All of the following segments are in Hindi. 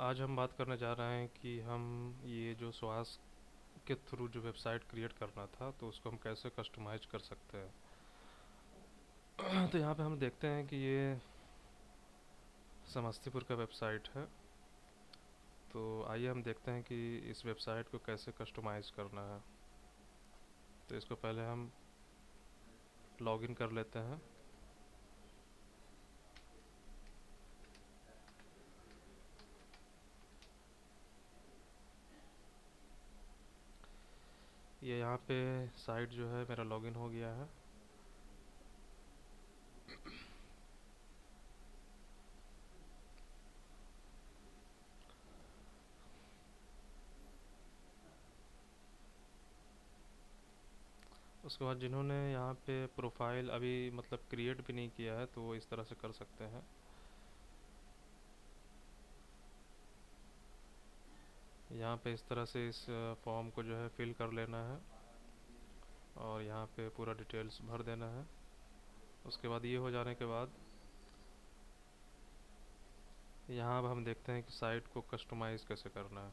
आज हम बात करने जा रहे हैं कि हम ये जो श्वास के थ्रू जो वेबसाइट क्रिएट करना था तो उसको हम कैसे कस्टमाइज कर सकते हैं। तो यहाँ पे हम देखते हैं कि ये समस्तीपुर का वेबसाइट है। तो आइए हम देखते हैं कि इस वेबसाइट को कैसे कस्टमाइज करना है। तो इसको पहले हम लॉगिन कर लेते हैं। ये यहाँ पे साइट जो है मेरा लॉगिन हो गया है। उसके बाद जिन्होंने यहाँ पे प्रोफाइल अभी मतलब क्रिएट भी नहीं किया है तो वो इस तरह से कर सकते हैं। यहाँ पे इस तरह से इस फॉर्म को जो है फिल कर लेना है और यहाँ पे पूरा डिटेल्स भर देना है। उसके बाद ये हो जाने के बाद यहाँ अब हम देखते हैं कि साइट को कस्टमाइज़ कैसे करना है।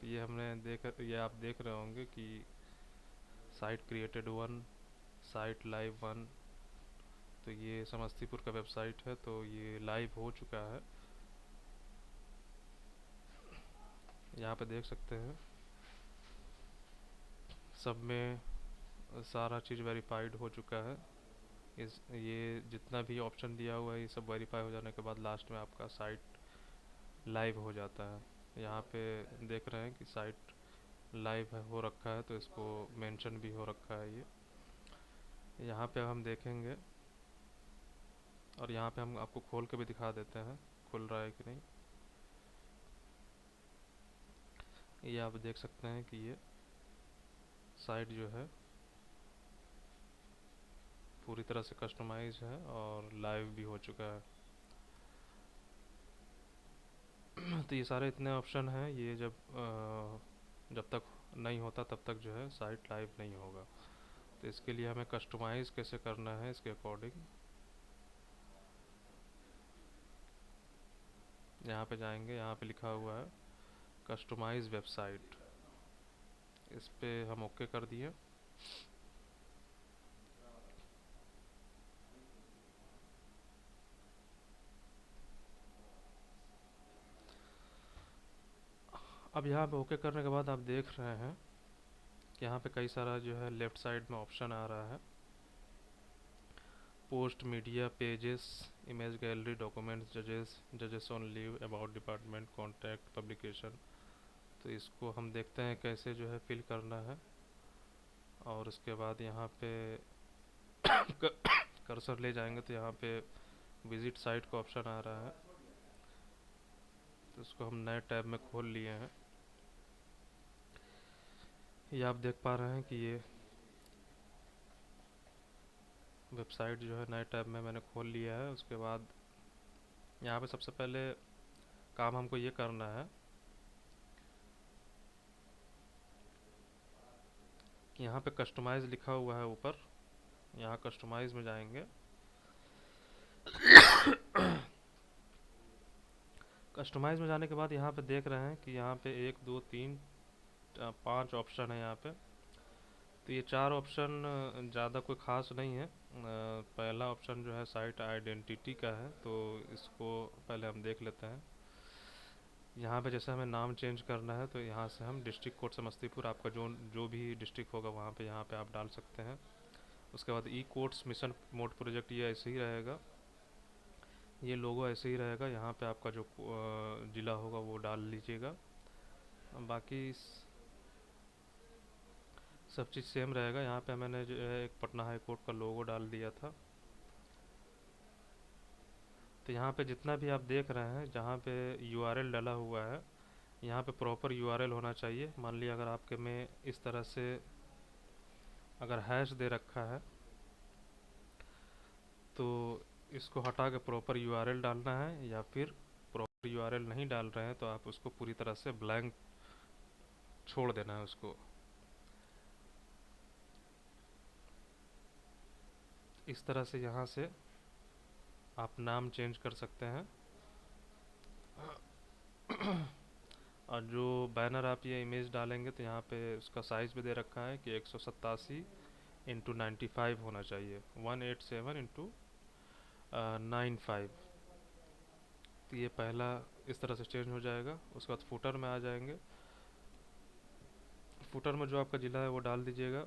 तो ये आप देख रहे होंगे कि site created one, site live one. तो ये समस्तीपुर का वेबसाइट है तो ये लाइव हो चुका है। यहाँ पे देख सकते हैं सब में सारा चीज़ वेरीफाइड हो चुका है। इस ये जितना भी ऑप्शन दिया हुआ है ये सब वेरीफाई हो जाने के बाद लास्ट में आपका साइट लाइव हो जाता है। यहाँ पे देख रहे हैं कि साइट लाइव है हो रखा है तो इसको मेंशन भी हो रखा है ये। यहाँ पे हम देखेंगे और यहाँ पे हम आपको खोल के भी दिखा देते हैं खुल रहा है कि नहीं। ये आप देख सकते हैं कि ये साइट जो है पूरी तरह से कस्टमाइज है और लाइव भी हो चुका है। तो ये सारे इतने ऑप्शन हैं, ये जब तक नहीं होता तब तक जो है साइट लाइव नहीं होगा। तो इसके लिए हमें कस्टमाइज़ कैसे करना है इसके अकॉर्डिंग यहाँ पे जाएंगे। यहाँ पे लिखा हुआ है कस्टमाइज वेबसाइट, इस पे हम ओके कर दिए। अब यहाँ पे ओके करने के बाद आप देख रहे हैं कि यहाँ पे कई सारा जो है लेफ़्ट साइड में ऑप्शन आ रहा है, post media pages, image gallery, documents, जजेस on leave, about department, contact, publication. तो इसको हम देखते हैं कैसे जो है फिल करना है। और उसके बाद यहाँ पे कर्सर ले जाएंगे तो यहाँ पे विजिट साइट का ऑप्शन आ रहा है। तो इसको हम नए टैब में खोल लिए हैं। ये आप देख पा रहे हैं कि ये वेबसाइट जो है नए टैब में मैंने खोल लिया है। उसके बाद यहाँ पे सबसे पहले काम हमको ये करना है कि यहाँ पे कस्टमाइज़ लिखा हुआ है ऊपर, यहाँ कस्टमाइज़ में जाएंगे। कस्टमाइज़ में जाने के बाद यहाँ पे देख रहे हैं कि यहाँ पे 1 2 3 4 5 ऑप्शन है यहाँ पे। तो ये 4 ऑप्शन ज़्यादा कोई ख़ास नहीं है। पहला ऑप्शन जो है साइट आइडेंटिटी का है तो इसको पहले हम देख लेते हैं। यहाँ पे जैसे हमें नाम चेंज करना है तो यहाँ से हम डिस्ट्रिक्ट कोड समस्तीपुर, आपका जो जो भी डिस्ट्रिक्ट होगा वहाँ पे यहाँ पे आप डाल सकते हैं। उसके बाद ई कोड्स मिशन मोड प्रोजेक्ट ये ऐसे ही रहेगा, ये लोगो ऐसे ही रहेगा। यहाँ पे आपका जो ज़िला होगा वो डाल लीजिएगा। बाकी सब चीज़ सेम रहेगा। यहाँ पे मैंने जो है एक पटना हाई कोर्ट का लोगो डाल दिया था। तो यहाँ पे जितना भी आप देख रहे हैं जहाँ पे यूआरएल डाला हुआ है यहाँ पे प्रॉपर यूआरएल होना चाहिए। मान लिया अगर आपके में इस तरह से अगर हैश दे रखा है तो इसको हटा के प्रॉपर यूआरएल डालना है, या फिर प्रॉपर यूआरएल नहीं डाल रहे हैं तो आप उसको पूरी तरह से ब्लैंक छोड़ देना है उसको। इस तरह से यहाँ से आप नाम चेंज कर सकते हैं। और जो बैनर आप ये इमेज डालेंगे तो यहाँ पे उसका साइज़ भी दे रखा है कि 187x95 होना चाहिए, 187x95। तो ये पहला इस तरह से चेंज हो जाएगा। उसके बाद फुटर में आ जाएंगे। फुटर में जो आपका ज़िला है वो डाल दीजिएगा।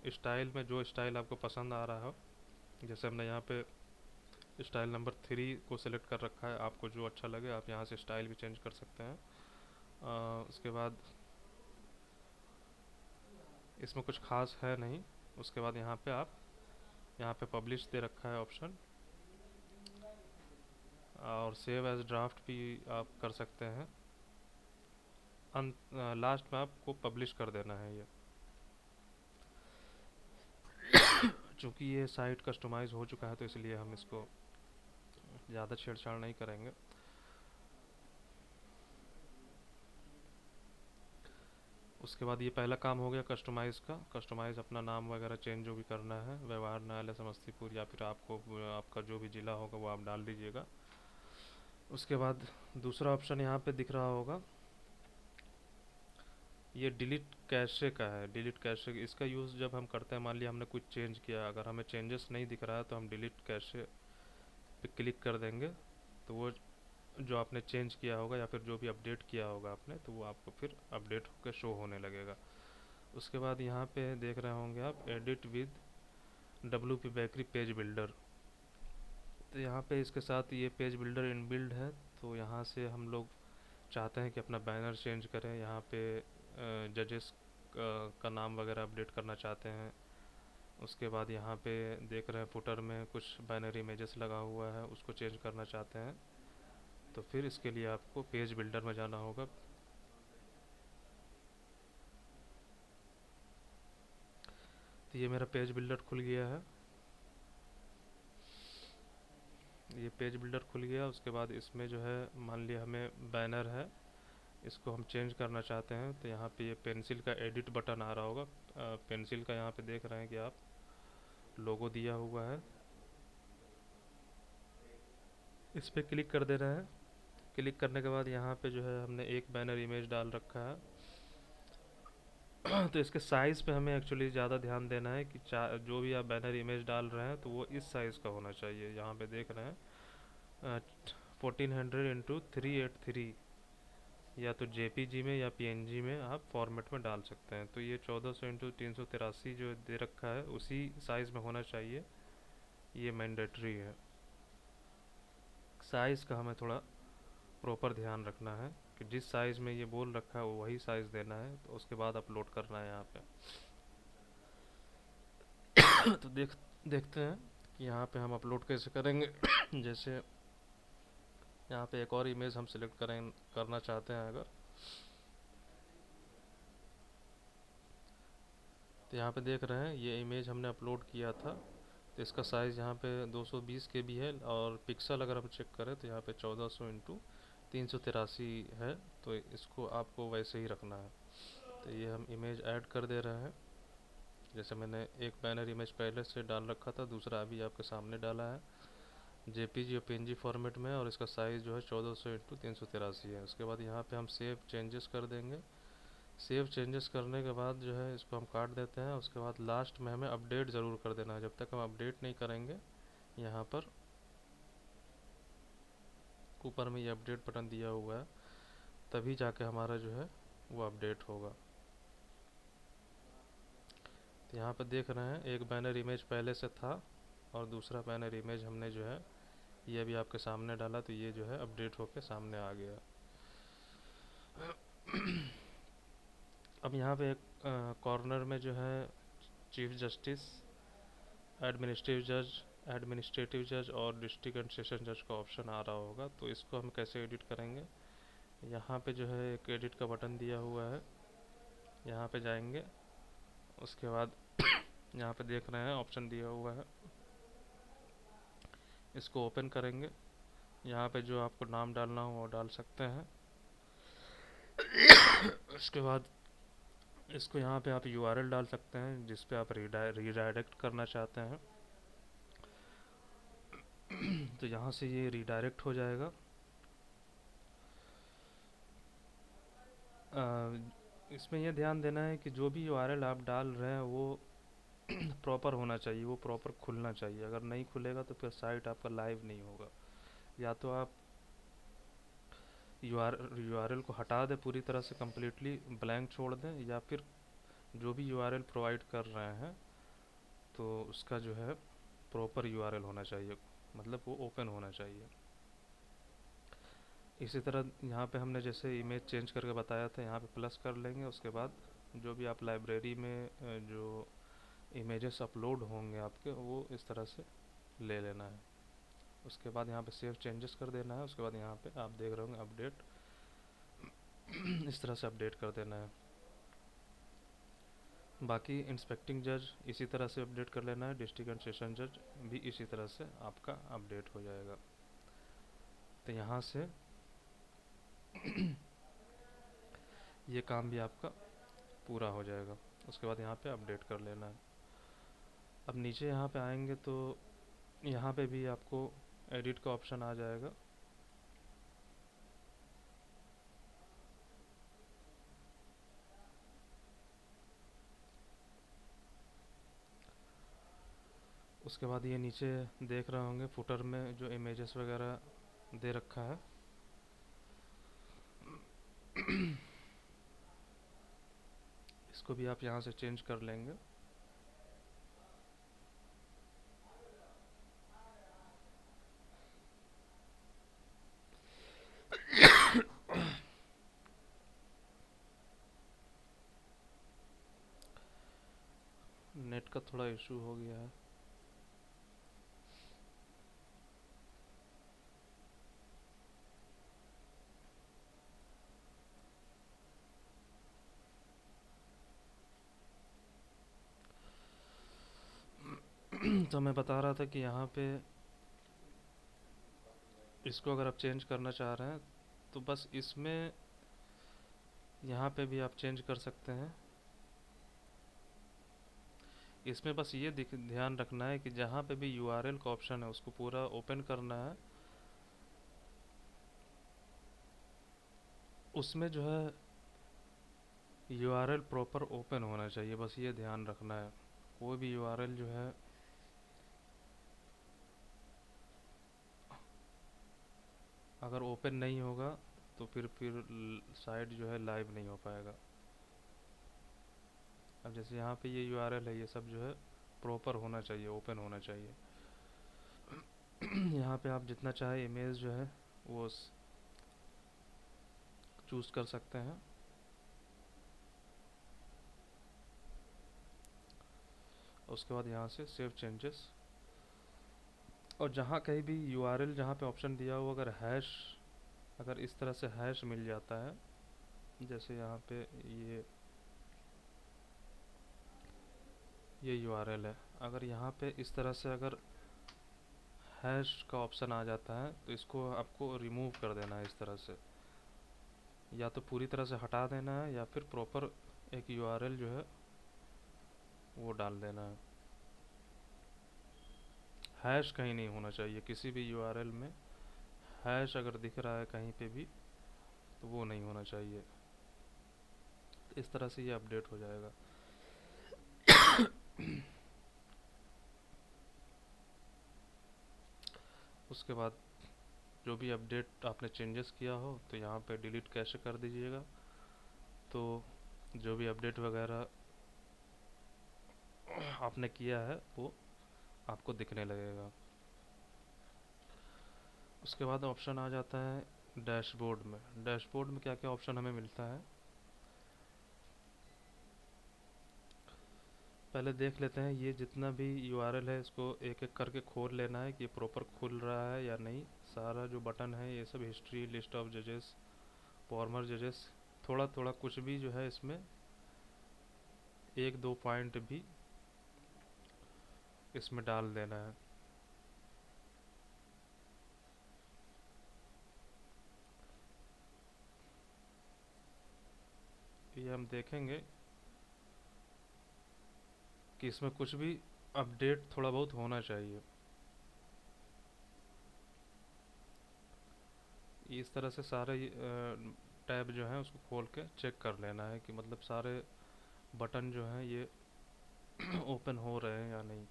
स्टाइल में जो स्टाइल आपको पसंद आ रहा हो, जैसे हमने यहाँ पे स्टाइल नंबर 3 को सिलेक्ट कर रखा है, आपको जो अच्छा लगे आप यहाँ से स्टाइल भी चेंज कर सकते हैं। उसके बाद इसमें कुछ खास है नहीं। उसके बाद यहाँ पे पब्लिश दे रखा है ऑप्शन, और सेव एज ड्राफ्ट भी आप कर सकते हैं। लास्ट में आपको पब्लिश कर देना है ये। चूँकि ये साइट कस्टमाइज हो चुका है तो इसलिए हम इसको ज़्यादा छेड़छाड़ नहीं करेंगे। उसके बाद ये पहला काम हो गया कस्टमाइज़ का। कस्टमाइज़ अपना नाम वगैरह चेंज जो भी करना है, व्यवहार न्यायालय समस्तीपुर, या फिर आपको आपका जो भी ज़िला होगा वो आप डाल दीजिएगा। उसके बाद दूसरा ऑप्शन यहाँ पे दिख रहा होगा, ये डिलीट कैशे का है। डिलीट कैशे इसका यूज़ जब हम करते हैं, मान लिया हमने कुछ चेंज किया, अगर हमें चेंजेस नहीं दिख रहा है तो हम डिलीट कैशे पे क्लिक कर देंगे, तो वो जो आपने चेंज किया होगा या फिर जो भी अपडेट किया होगा आपने, तो वो आपको फिर अपडेट होकर शो होने लगेगा। उसके बाद यहाँ पे देख रहे होंगे आप edit with WP bakery page builder. तो यहाँ पे इसके साथ ये पेज बिल्डर इनबिल्ड है। तो यहाँ से हम लोग चाहते हैं कि अपना बैनर चेंज करें, यहाँ पे जजेस का नाम वगैरह अपडेट करना चाहते हैं। उसके बाद यहाँ पे देख रहे हैं फुटर में कुछ बैनर इमेजेस लगा हुआ है, उसको चेंज करना चाहते हैं। तो फिर इसके लिए आपको पेज बिल्डर में जाना होगा। तो ये मेरा पेज बिल्डर खुल गया है। ये पेज बिल्डर खुल गया। उसके बाद इसमें जो है मान लिया हमें बैनर है, इसको हम चेंज करना चाहते हैं, तो यहाँ पे ये पेंसिल का एडिट बटन आ रहा होगा। पेंसिल का यहाँ पे देख रहे हैं कि आप लोगो दिया हुआ है, इस पर क्लिक कर दे रहे हैं। क्लिक करने के बाद यहाँ पे जो है हमने एक बैनर इमेज डाल रखा है। तो इसके साइज़ पे हमें एक्चुअली ज़्यादा ध्यान देना है कि जो भी आप बैनर इमेज डाल रहे हैं तो वो इस साइज़ का होना चाहिए। यहाँ पे देख रहे हैं 1400x383, या तो JPG में या PNG में आप फॉर्मेट में डाल सकते हैं। तो ये 1400x383 जो दे रखा है उसी साइज़ में होना चाहिए, ये मैंडेटरी है। साइज़ का हमें थोड़ा प्रॉपर ध्यान रखना है कि जिस साइज़ में ये बोल रखा है वो वही साइज़ देना है। तो उसके बाद अपलोड करना है यहाँ पे। तो देखते हैं कि यहाँ पे हम अपलोड कैसे करेंगे। जैसे यहाँ पे एक और इमेज हम सिलेक्ट करना चाहते हैं अगर, तो यहाँ पे देख रहे हैं ये इमेज हमने अपलोड किया था। तो इसका साइज़ यहाँ पे 220 KB है, और पिक्सल अगर हम चेक करें तो यहाँ पे 1400x383 है। तो इसको आपको वैसे ही रखना है। तो ये हम इमेज ऐड कर दे रहे हैं। जैसे मैंने एक बैनर इमेज पहले से डाल रखा था, दूसरा अभी आपके सामने डाला है, JPG और PNG फॉर्मेट में, और इसका साइज़ जो है 1400x383 है। उसके बाद यहाँ पे हम सेव चेंजेस कर देंगे। सेव चेंजेस करने के बाद जो है इसको हम काट देते हैं। उसके बाद लास्ट में हमें अपडेट ज़रूर कर देना है। जब तक हम अपडेट नहीं करेंगे, यहाँ पर ऊपर में ये अपडेट बटन दिया हुआ है, तभी जाके हमारा जो है वो अपडेट होगा। तो यहाँ पर देख रहे हैं एक बैनर इमेज पहले से था, और दूसरा बैनर इमेज हमने जो है ये भी आपके सामने डाला, तो ये जो है अपडेट होके सामने आ गया। अब यहाँ पे एक कॉर्नर में जो है चीफ जस्टिस, एडमिनिस्ट्रेटिव जज और डिस्ट्रिक्ट एंड सेशन जज का ऑप्शन आ रहा होगा। तो इसको हम कैसे एडिट करेंगे, यहाँ पे जो है एक एडिट का बटन दिया हुआ है, यहाँ पे जाएंगे। उसके बाद यहाँ पे देख रहे हैं ऑप्शन दिया हुआ है, इसको ओपन करेंगे। यहाँ पे जो आपको नाम डालना हो वो डाल सकते हैं। उसके बाद इसको यहाँ पे आप URL डाल सकते हैं जिस पे आप रीडायरेक्ट करना चाहते हैं। तो यहाँ से ये रीडायरेक्ट हो जाएगा। इसमें यह ध्यान देना है कि जो भी यूआरएल आप डाल रहे हैं वो प्रॉपर होना चाहिए, वो प्रॉपर खुलना चाहिए। अगर नहीं खुलेगा तो फिर साइट आपका लाइव नहीं होगा। या तो आप यूआरएल को हटा दें पूरी तरह से, कम्प्लीटली ब्लैंक छोड़ दें, या फिर जो भी यूआरएल प्रोवाइड कर रहे हैं तो उसका जो है प्रॉपर यूआरएल होना चाहिए, मतलब वो ओपन होना चाहिए। इसी तरह यहाँ पे हमने जैसे इमेज चेंज करके बताया था, यहाँ पे प्लस कर लेंगे। उसके बाद जो भी आप लाइब्रेरी में जो इमेजेस अपलोड होंगे आपके, वो इस तरह से ले लेना है। उसके बाद यहाँ पे सेव चेंजेस कर देना है। उसके बाद यहाँ पे आप देख रहे होंगे अपडेट, इस तरह से अपडेट कर देना है। बाकी इंस्पेक्टिंग जज इसी तरह से अपडेट कर लेना है। डिस्ट्रिक्ट एंड सेशन जज भी इसी तरह से आपका अपडेट हो जाएगा। तो यहाँ से ये काम भी आपका पूरा हो जाएगा। उसके बाद यहाँ पे अपडेट कर लेना है। अब नीचे यहाँ पे आएंगे तो यहाँ पे भी आपको एडिट का ऑप्शन आ जाएगा। उसके बाद ये नीचे देख रहे होंगे फुटर में जो इमेजेस वगैरह दे रखा है, इसको भी आप यहाँ से चेंज कर लेंगे। नेट का थोड़ा इशू हो गया है। तो मैं बता रहा था कि यहाँ पे इसको अगर आप चेंज करना चाह रहे हैं तो बस इसमें यहाँ पे भी आप चेंज कर सकते हैं। इसमें बस ये ध्यान रखना है कि जहाँ पे भी यूआरएल का ऑप्शन है उसको पूरा ओपन करना है। उसमें जो है यूआरएल प्रॉपर ओपन होना चाहिए, बस ये ध्यान रखना है। कोई भी यूआरएल जो है अगर ओपन नहीं होगा तो फिर साइट जो है लाइव नहीं हो पाएगा। अब जैसे यहाँ पे ये यूआरएल है, ये सब जो है प्रॉपर होना चाहिए, ओपन होना चाहिए। यहाँ पे आप जितना चाहे इमेज जो है वो चूज़ कर सकते हैं। उसके बाद यहाँ से सेव चेंजेस, और जहाँ कहीं भी यूआरएल जहाँ पे ऑप्शन दिया हो, अगर हैश, अगर इस तरह से हैश मिल जाता है, जैसे यहाँ पे ये यूआरएल है, अगर यहाँ पे इस तरह से अगर हैश का ऑप्शन आ जाता है तो इसको आपको रिमूव कर देना है इस तरह से। या तो पूरी तरह से हटा देना है या फिर प्रॉपर एक यूआरएल जो है वो डाल देना है। हैश कहीं नहीं होना चाहिए किसी भी यूआरएल में। हैश अगर दिख रहा है कहीं पे भी तो वो नहीं होना चाहिए। इस तरह से ये अपडेट हो जाएगा। उसके बाद जो भी अपडेट आपने चेंजेस किया हो तो यहाँ पे डिलीट कैसे कर दीजिएगा, तो जो भी अपडेट वगैरह आपने किया है वो आपको दिखने लगेगा। उसके बाद ऑप्शन आ जाता है डैशबोर्ड में। डैशबोर्ड में क्या क्या ऑप्शन हमें मिलता है पहले देख लेते हैं। ये जितना भी यूआरएल है इसको एक एक करके खोल लेना है कि ये प्रॉपर खुल रहा है या नहीं। सारा जो बटन है ये सब हिस्ट्री, लिस्ट ऑफ जजेस, फॉर्मर जजेस, थोड़ा थोड़ा कुछ भी जो है इसमें एक दो पॉइंट भी इसमें डाल देना है। ये हम देखेंगे कि इसमें कुछ भी अपडेट थोड़ा बहुत होना चाहिए। इस तरह से सारे टैब जो है उसको खोल के चेक कर लेना है कि मतलब सारे बटन जो हैं ये ओपन हो रहे हैं या नहीं।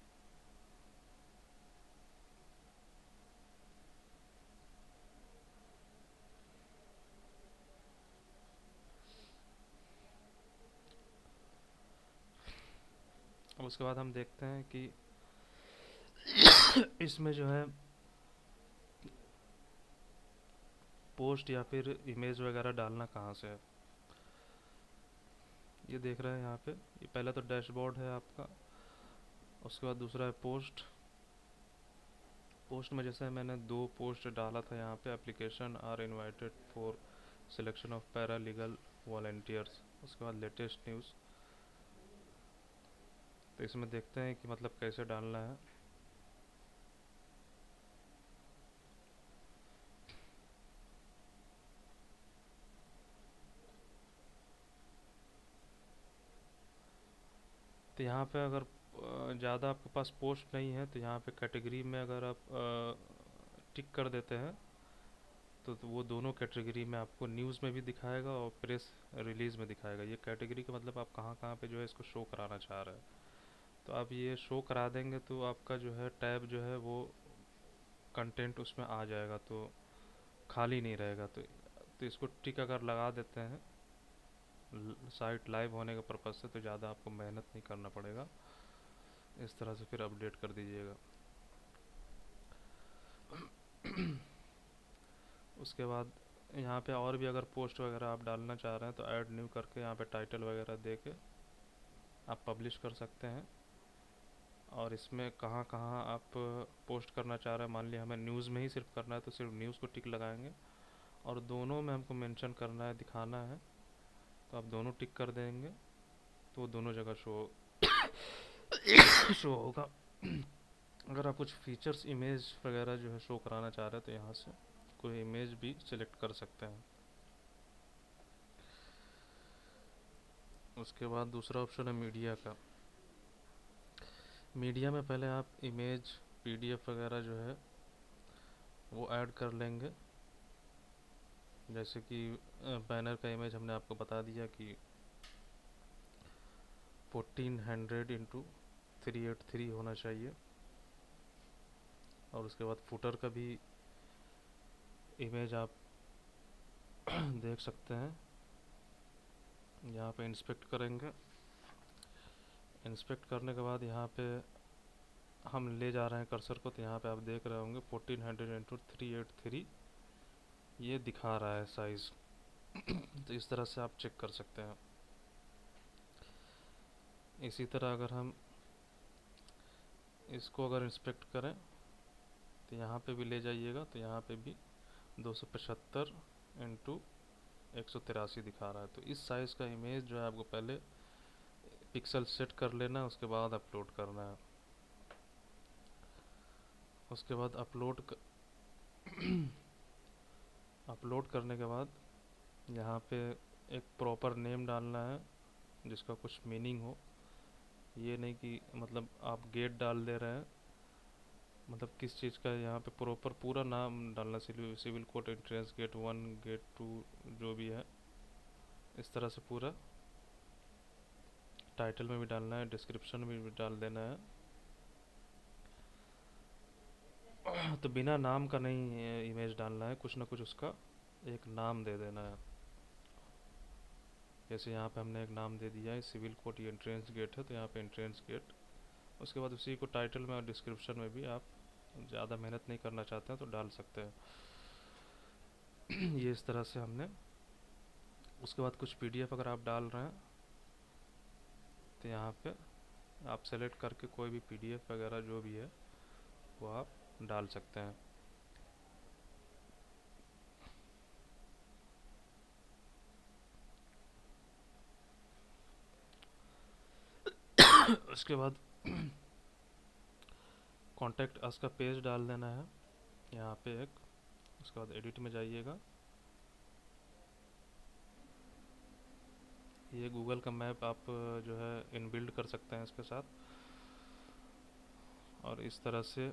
अब उसके बाद हम देखते हैं कि इसमें जो है पोस्ट या फिर इमेज वगैरह डालना कहाँ से है। ये देख रहे हैं यहाँ पे, ये पहला तो डैशबोर्ड है आपका, उसके बाद दूसरा है पोस्ट। पोस्ट में जैसे मैंने 2 पोस्ट डाला था यहाँ पे, application are invited for selection of paralegal volunteers, उसके बाद लेटेस्ट न्यूज़। तो इसमें देखते हैं कि मतलब कैसे डालना है। तो यहाँ पे अगर ज़्यादा आपके पास पोस्ट नहीं है तो यहाँ पे कैटेगरी में अगर आप टिक कर देते हैं तो वो दोनों कैटेगरी में आपको न्यूज़ में भी दिखाएगा और प्रेस रिलीज़ में दिखाएगा। ये कैटेगरी का मतलब आप कहाँ कहाँ पे जो है इसको शो कराना चाह रहे हैं। तो आप ये शो करा देंगे तो आपका जो है टैब जो है वो कंटेंट उसमें आ जाएगा, तो खाली नहीं रहेगा। तो इसको टिक अगर लगा देते हैं साइट लाइव होने के पर्पज़ से तो ज़्यादा आपको मेहनत नहीं करना पड़ेगा। इस तरह से फिर अपडेट कर दीजिएगा। उसके बाद यहाँ पे और भी अगर पोस्ट वगैरह आप डालना चाह रहे हैं तो ऐड न्यू करके यहाँ पे टाइटल वगैरह दे के आप पब्लिश कर सकते हैं। और इसमें कहाँ कहाँ आप पोस्ट करना चाह रहे हैं, मान लिया हमें न्यूज़ में ही सिर्फ करना है तो सिर्फ न्यूज़ को टिक लगाएंगे, और दोनों में हमको मेंशन करना है, दिखाना है, तो आप दोनों टिक कर देंगे तो वो दोनों जगह शो होगा। अगर आप कुछ फीचर्स इमेज वगैरह जो है शो कराना चाह रहे हैं तो यहाँ से कोई इमेज भी सिलेक्ट कर सकते हैं। उसके बाद दूसरा ऑप्शन है मीडिया का। मीडिया में पहले आप इमेज पीडीएफ वगैरह जो है वो ऐड कर लेंगे। जैसे कि बैनर का इमेज हमने आपको बता दिया कि 1400 × 383 होना चाहिए। और उसके बाद फुटर का भी इमेज आप देख सकते हैं। यहाँ पे इंस्पेक्ट करेंगे, इंस्पेक्ट करने के बाद यहाँ पे हम ले जा रहे हैं कर्सर को, तो यहाँ पे आप देख रहे होंगे 1400 × 383 ये दिखा रहा है साइज़। तो इस तरह से आप चेक कर सकते हैं। इसी तरह अगर हम इसको अगर इंस्पेक्ट करें तो यहाँ पे भी ले जाइएगा, तो यहाँ पे भी 275 × 183 दिखा रहा है। तो इस साइज़ का इमेज जो है आपको पहले पिक्सल सेट कर लेना है, उसके बाद अपलोड करना है। उसके बाद अपलोड करने के बाद यहाँ पे एक प्रॉपर नेम डालना है जिसका कुछ मीनिंग हो। ये नहीं कि मतलब आप गेट डाल दे रहे हैं, मतलब किस चीज़ का, यहाँ पे प्रॉपर पूरा नाम डालना, civil court entrance gate 1 gate 2 जो भी है, इस तरह से पूरा टाइटल में भी डालना है, डिस्क्रिप्शन में भी डाल देना है। तो बिना नाम का नहीं इमेज डालना है, कुछ ना कुछ उसका एक नाम दे देना है। जैसे यहाँ पे हमने एक नाम दे दिया है सिविल कोर्ट, ये एंट्रेंस गेट है तो यहाँ पे एंट्रेंस गेट। उसके बाद उसी को टाइटल में और डिस्क्रिप्शन में भी आप ज़्यादा मेहनत नहीं करना चाहते हैं तो डाल सकते हैं। ये इस तरह से हमने। उसके बाद कुछ पीडीएफ अगर आप डाल रहे हैं तो यहाँ पे आप सेलेक्ट करके कोई भी पीडीएफ वगैरह जो भी है वो आप डाल सकते हैं। उसके बाद कॉन्टैक्ट अस का पेज डाल देना है यहाँ पे एक। उसके बाद एडिट में जाइएगा, ये गूगल का मैप आप जो है इनबिल्ड कर सकते हैं इसके साथ। और इस तरह से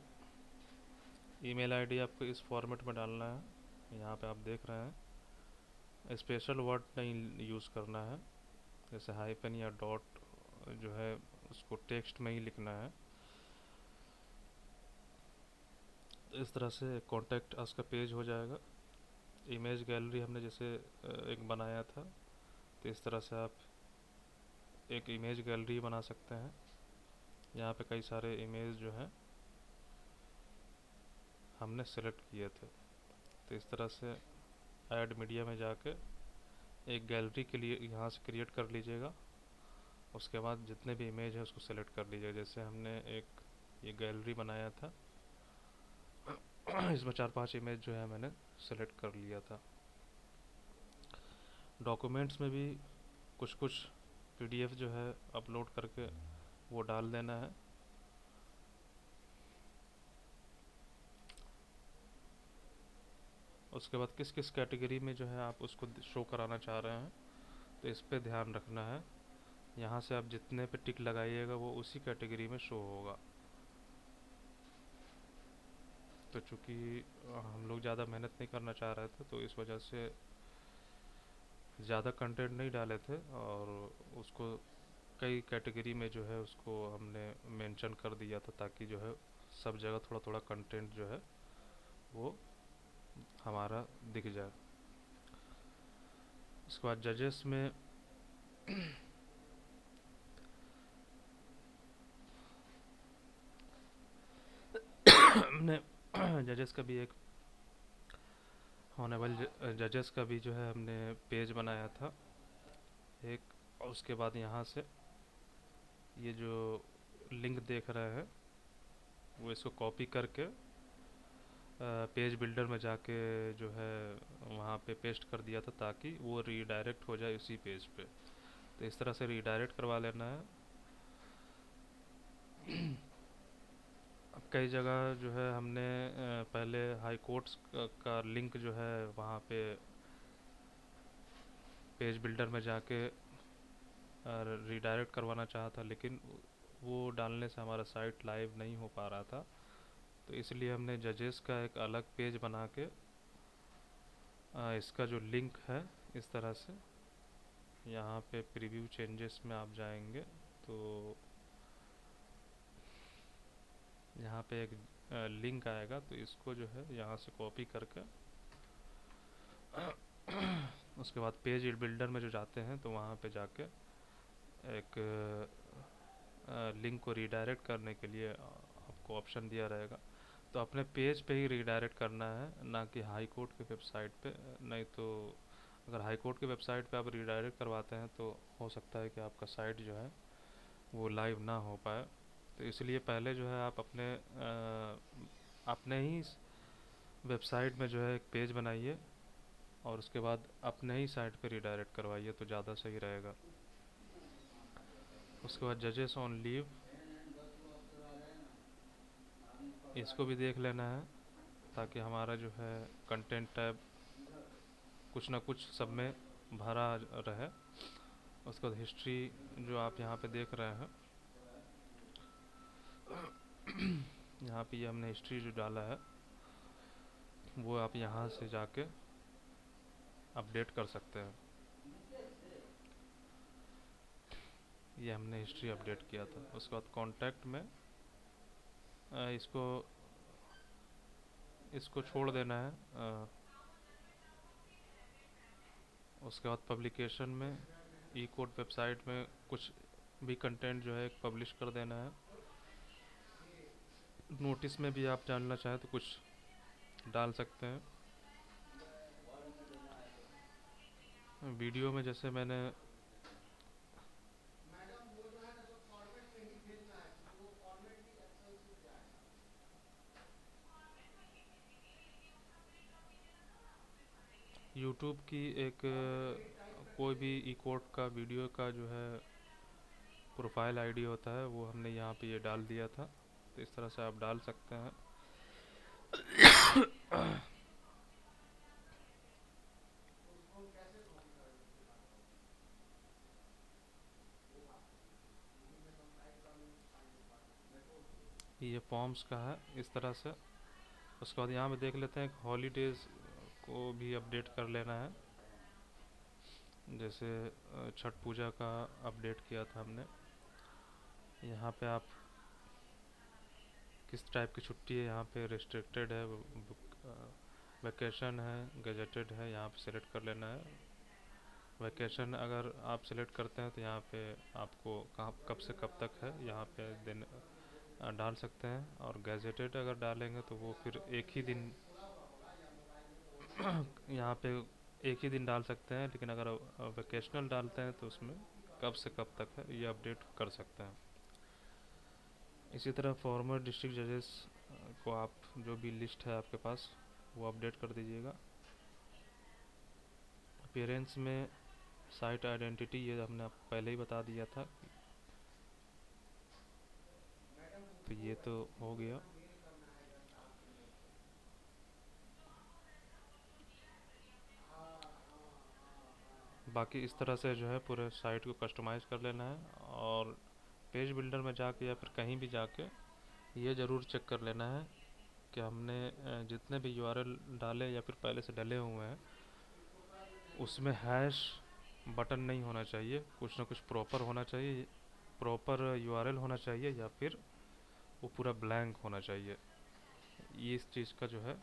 ईमेल आईडी आपको इस फॉर्मेट में डालना है, यहाँ पे आप देख रहे हैं। स्पेशल वर्ड नहीं यूज़ करना है, जैसे हाइफन या डॉट जो है उसको टेक्स्ट में ही लिखना है। तो इस तरह से कॉन्टैक्ट अस का पेज हो जाएगा। इमेज गैलरी हमने जैसे एक बनाया था, तो इस तरह से आप एक इमेज गैलरी बना सकते हैं। यहाँ पे कई सारे इमेज जो हैं हमने सेलेक्ट किए थे। तो इस तरह से ऐड मीडिया में जाके एक गैलरी के लिए यहाँ से क्रिएट कर लीजिएगा। उसके बाद जितने भी इमेज है उसको सेलेक्ट कर लीजिएगा। जैसे हमने एक ये गैलरी बनाया था इसमें 4-5 इमेज जो है मैंने सेलेक्ट कर लिया था। डॉक्यूमेंट्स में भी कुछ कुछ पीडीएफ जो है अपलोड करके वो डाल देना है। उसके बाद किस किस कैटेगरी में जो है आप उसको शो कराना चाह रहे हैं, तो इस पे ध्यान रखना है। यहाँ से आप जितने पे टिक लगाइएगा वो उसी कैटेगरी में शो होगा। तो चूँकि हम लोग ज़्यादा मेहनत नहीं करना चाह रहे थे, तो इस वजह से ज़्यादा कंटेंट नहीं डाले थे, और उसको कई कैटेगरी में जो है उसको हमने मेंशन कर दिया था, ताकि जो है सब जगह थोड़ा थोड़ा कंटेंट जो है वो हमारा दिख जाए। उसके बाद जजेस में हमने जजेस का भी एक ऑनरेबल जजेस का भी जो है हमने पेज बनाया था एक। और उसके बाद यहाँ से ये जो लिंक देख रहे हैं वो इसको कॉपी करके पेज बिल्डर में जाके जो है वहाँ पे पेस्ट कर दिया था, ताकि वो रीडायरेक्ट हो जाए उसी पेज पे। तो इस तरह से रीडायरेक्ट करवा लेना है। अब कई जगह जो है हमने पहले हाई कोर्ट्स का लिंक जो है वहाँ पे पेज बिल्डर में जाके रीडायरेक्ट करवाना चाहा था, लेकिन वो डालने से हमारा साइट लाइव नहीं हो पा रहा था। तो इसलिए हमने जजेस का एक अलग पेज बना के इसका जो लिंक है इस तरह से यहाँ पे प्रीव्यू चेंजेस में आप जाएंगे तो यहाँ पे एक लिंक आएगा, तो इसको जो है यहाँ से कॉपी करके उसके बाद पेज बिल्डर में जो जाते हैं तो वहाँ पे जाके एक लिंक को रीडायरेक्ट करने के लिए आपको ऑप्शन दिया रहेगा। तो अपने पेज पे ही रीडायरेक्ट करना है, ना कि हाई कोर्ट के वेबसाइट पे। नहीं तो अगर हाई कोर्ट के वेबसाइट पे आप रीडायरेक्ट करवाते हैं तो हो सकता है कि आपका साइट जो है वो लाइव ना हो पाए। तो इसलिए पहले जो है आप अपने ही वेबसाइट में जो है एक पेज बनाइए और उसके बाद अपने ही साइट पे रीडायरेक्ट करवाइए, तो ज़्यादा सही रहेगा। उसके बाद जजेस ऑन लीव, इसको भी देख लेना है ताकि हमारा जो है कंटेंट टैब कुछ ना कुछ सब में भरा रहे। उसके बाद हिस्ट्री जो आप यहाँ पे देख रहे हैं, यहाँ पे ये हमने हिस्ट्री जो डाला है वो आप यहाँ से जाके अपडेट कर सकते हैं। ये हमने हिस्ट्री अपडेट किया था। उसके बाद कॉन्टैक्ट में इसको इसको छोड़ देना है। उसके बाद पब्लिकेशन में ई कोड वेबसाइट में कुछ भी कंटेंट जो है पब्लिश कर देना है। नोटिस में भी आप जानना चाहें तो कुछ डाल सकते हैं। वीडियो में जैसे मैंने यूट्यूब की एक कोई भी ई कोड का वीडियो का जो है प्रोफाइल आईडी होता है वो हमने यहाँ पे ये डाल दिया था। तो इस तरह से आप डाल सकते हैं। ये फॉर्म्स का है इस तरह से। उसके बाद यहाँ पे देख लेते हैं हॉलीडेज़ को भी अपडेट कर लेना है। जैसे छठ पूजा का अपडेट किया था हमने। यहाँ पे आप किस टाइप की छुट्टी है, यहाँ पे रिस्ट्रिक्टेड है, वैकेशन है, गजेटेड है, यहाँ पे सिलेक्ट कर लेना है। वैकेशन अगर आप सिलेक्ट करते हैं तो यहाँ पे आपको कहाँ कब से कब तक है यहाँ पे दिन डाल सकते हैं। और गैजेटेड अगर डालेंगे तो वो फिर एक ही दिन यहाँ पे एक ही दिन डाल सकते हैं, लेकिन अगर वैकेशनल डालते हैं तो उसमें कब से कब तक है ये अपडेट कर सकते हैं। इसी तरह फॉर्मर डिस्ट्रिक्ट जजेस को आप जो भी लिस्ट है आपके पास वो अपडेट कर दीजिएगा। अपीयरेंस में साइट आइडेंटिटी ये हमने आपको पहले ही बता दिया था, तो ये तो हो गया। बाकी इस तरह से जो है पूरे साइट को कस्टमाइज़ कर लेना है। और पेज बिल्डर में जाके या फिर कहीं भी जाके ये ज़रूर चेक कर लेना है कि हमने जितने भी यूआरएल डाले या फिर पहले से डले हुए हैं उसमें हैश बटन नहीं होना चाहिए, कुछ ना कुछ प्रॉपर होना चाहिए, प्रॉपर यूआरएल होना चाहिए, या फिर वो पूरा ब्लैंक होना चाहिए। ये इस चीज़ का जो है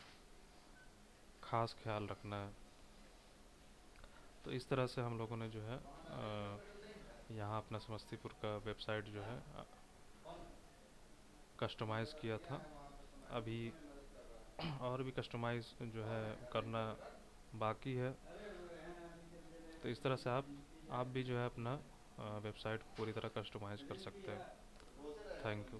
ख़ास ख्याल रखना है। तो इस तरह से हम लोगों ने जो है यहाँ अपना समस्तीपुर का वेबसाइट जो है कस्टमाइज़ किया था। अभी और भी कस्टमाइज़ जो है करना बाकी है। तो इस तरह से आप भी जो है अपना वेबसाइट को पूरी तरह कस्टमाइज़ कर सकते हैं। Thank you.